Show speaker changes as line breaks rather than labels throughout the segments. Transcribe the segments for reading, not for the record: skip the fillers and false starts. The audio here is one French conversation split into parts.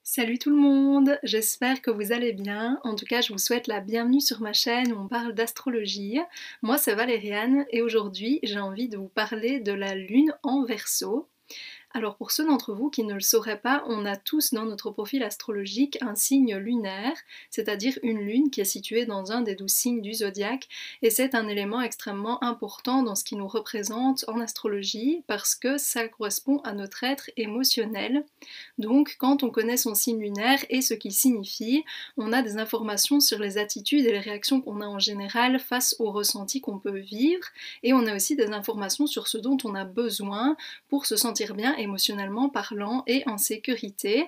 Salut tout le monde, j'espère que vous allez bien. En tout cas, je vous souhaite la bienvenue sur ma chaîne où on parle d'astrologie. Moi, c'est Valériane et aujourd'hui, j'ai envie de vous parler de la Lune en Verseau. Alors pour ceux d'entre vous qui ne le sauraient pas, on a tous dans notre profil astrologique un signe lunaire, c'est-à-dire une lune qui est située dans un des 12 signes du zodiaque, et c'est un élément extrêmement important dans ce qui nous représente en astrologie parce que ça correspond à notre être émotionnel. Donc quand on connaît son signe lunaire et ce qu'il signifie, on a des informations sur les attitudes et les réactions qu'on a en général face aux ressentis qu'on peut vivre, et on a aussi des informations sur ce dont on a besoin pour se sentir bien émotionnellement parlant et en sécurité.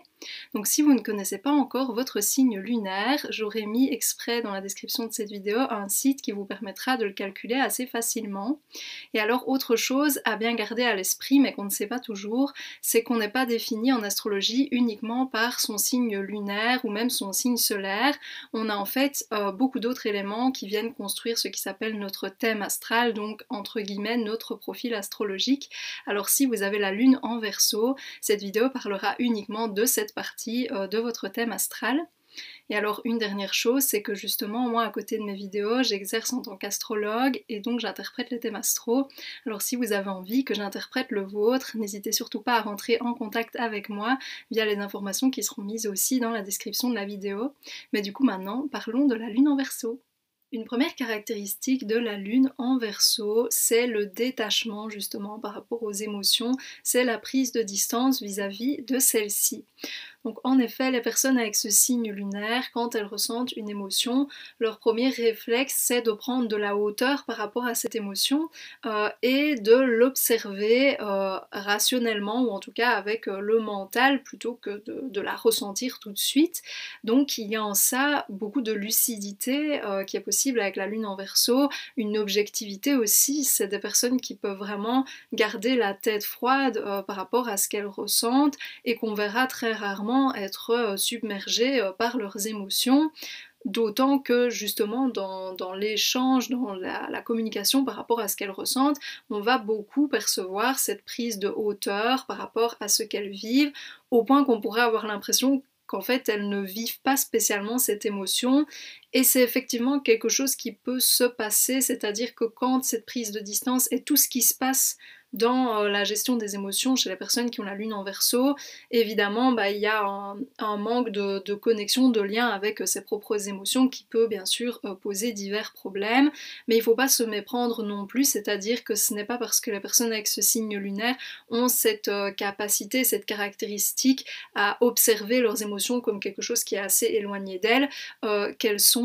Donc si vous ne connaissez pas encore votre signe lunaire, j'aurais mis exprès dans la description de cette vidéo un site qui vous permettra de le calculer assez facilement. Et alors autre chose à bien garder à l'esprit mais qu'on ne sait pas toujours, c'est qu'on n'est pas défini en astrologie uniquement par son signe lunaire ou même son signe solaire. On a en fait beaucoup d'autres éléments qui viennent construire ce qui s'appelle notre thème astral, donc entre guillemets notre profil astrologique. Alors si vous avez la lune en Verseau, cette vidéo parlera uniquement de cette partie de votre thème astral. Et alors une dernière chose, c'est que justement moi à côté de mes vidéos, j'exerce en tant qu'astrologue et donc j'interprète les thèmes astro. Alors si vous avez envie que j'interprète le vôtre, n'hésitez surtout pas à rentrer en contact avec moi via les informations qui seront mises aussi dans la description de la vidéo. Mais du coup maintenant, parlons de la lune en Verseau. Une première caractéristique de la lune en Verseau, c'est le détachement justement par rapport aux émotions, c'est la prise de distance vis-à-vis de celles-ci. Donc en effet, les personnes avec ce signe lunaire, quand elles ressentent une émotion, leur premier réflexe c'est de prendre de la hauteur par rapport à cette émotion et de l'observer rationnellement ou en tout cas avec le mental plutôt que de la ressentir tout de suite. Donc il y a en ça beaucoup de lucidité qui est possible avec la lune en Verseau, une objectivité aussi, c'est des personnes qui peuvent vraiment garder la tête froide par rapport à ce qu'elles ressentent et qu'on verra très rarement être submergées par leurs émotions, d'autant que justement dans l'échange, dans la communication par rapport à ce qu'elles ressentent, on va beaucoup percevoir cette prise de hauteur par rapport à ce qu'elles vivent, au point qu'on pourrait avoir l'impression qu'en fait elles ne vivent pas spécialement cette émotion, et c'est effectivement quelque chose qui peut se passer, c'est-à-dire que quand cette prise de distance et tout ce qui se passe dans la gestion des émotions chez les personnes qui ont la lune en Verseau, évidemment il y a un manque de connexion, de lien avec ses propres émotions qui peut bien sûr poser divers problèmes, mais il ne faut pas se méprendre non plus, c'est-à-dire que ce n'est pas parce que les personnes avec ce signe lunaire ont cette capacité, cette caractéristique à observer leurs émotions comme quelque chose qui est assez éloigné d'elles, qu'elles sont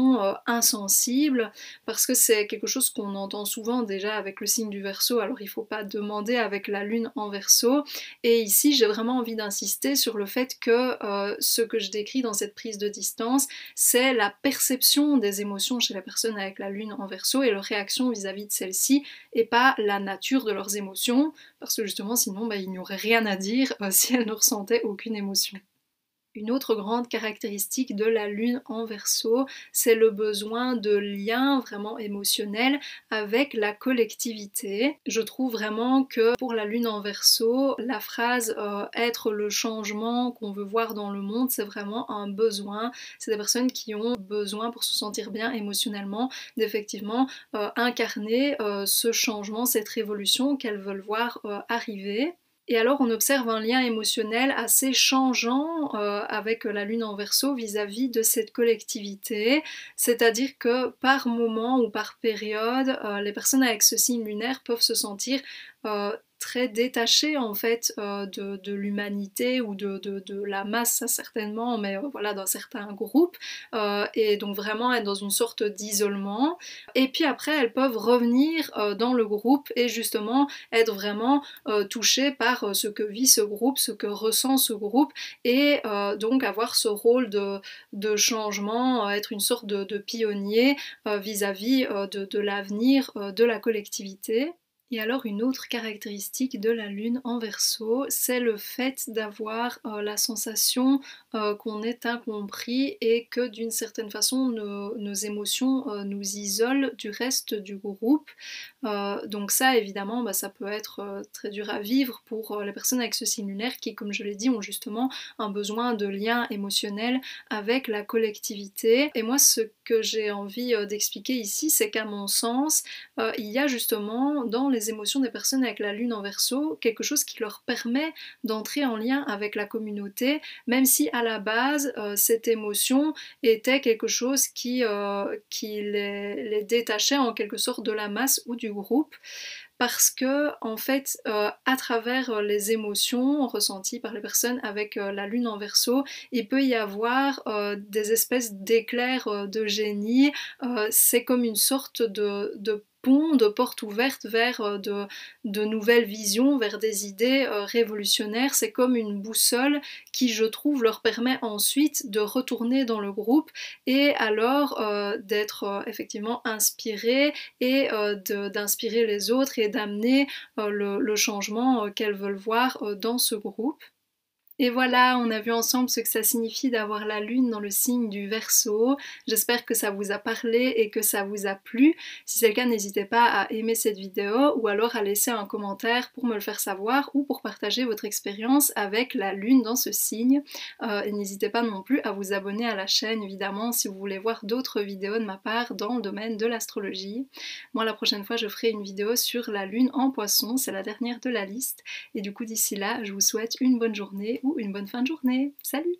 insensibles, parce que c'est quelque chose qu'on entend souvent déjà avec le signe du Verseau, alors il ne faut pas demander avec la lune en Verseau, et ici j'ai vraiment envie d'insister sur le fait que ce que je décris dans cette prise de distance, c'est la perception des émotions chez la personne avec la lune en Verseau et leur réaction vis-à-vis de celle-ci, et pas la nature de leurs émotions, parce que justement sinon il n'y aurait rien à dire si elles ne ressentaient aucune émotion. Une autre grande caractéristique de la lune en Verseau, c'est le besoin de lien vraiment émotionnel avec la collectivité. Je trouve vraiment que pour la lune en Verseau, la phrase être le changement qu'on veut voir dans le monde, c'est vraiment un besoin. C'est des personnes qui ont besoin pour se sentir bien émotionnellement d'effectivement incarner ce changement, cette révolution qu'elles veulent voir arriver. Et alors on observe un lien émotionnel assez changeant avec la lune en Verseau vis-à-vis de cette collectivité, c'est-à-dire que par moment ou par période, les personnes avec ce signe lunaire peuvent se sentir très détachées en fait de l'humanité ou de la masse certainement, mais voilà d'un certain groupe, et donc vraiment être dans une sorte d'isolement. Et puis après elles peuvent revenir dans le groupe et justement être vraiment touchées par ce que vit ce groupe, ce que ressent ce groupe, et donc avoir ce rôle de changement, être une sorte de pionnier vis-à-vis de l'avenir de la collectivité. Et alors une autre caractéristique de la lune en Verseau, c'est le fait d'avoir la sensation qu'on est incompris et que d'une certaine façon nos émotions nous isolent du reste du groupe. Donc ça évidemment ça peut être très dur à vivre pour les personnes avec ce signe lunaire qui, comme je l'ai dit, ont justement un besoin de lien émotionnel avec la collectivité. Et moi ce que j'ai envie d'expliquer ici, c'est qu'à mon sens, il y a justement dans les émotions des personnes avec la lune en Verseau quelque chose qui leur permet d'entrer en lien avec la communauté, même si à la base cette émotion était quelque chose qui les détachait en quelque sorte de la masse ou du groupe, parce que en fait à travers les émotions ressenties par les personnes avec la lune en Verseau, il peut y avoir des espèces d'éclairs de génie. C'est comme une sorte de pont, de porte ouverte vers de nouvelles visions, vers des idées révolutionnaires. C'est comme une boussole qui, je trouve, leur permet ensuite de retourner dans le groupe et alors d'être effectivement inspirés et d'inspirer les autres et d'amener le changement qu'elles veulent voir dans ce groupe. Et voilà, on a vu ensemble ce que ça signifie d'avoir la lune dans le signe du Verseau. J'espère que ça vous a parlé et que ça vous a plu. Si c'est le cas, n'hésitez pas à aimer cette vidéo ou alors à laisser un commentaire pour me le faire savoir ou pour partager votre expérience avec la lune dans ce signe. Et n'hésitez pas non plus à vous abonner à la chaîne, évidemment, si vous voulez voir d'autres vidéos de ma part dans le domaine de l'astrologie. Moi, la prochaine fois, je ferai une vidéo sur la lune en Poisson, c'est la dernière de la liste. Et du coup, d'ici là, je vous souhaite une bonne journée ou une bonne fin de journée. Salut!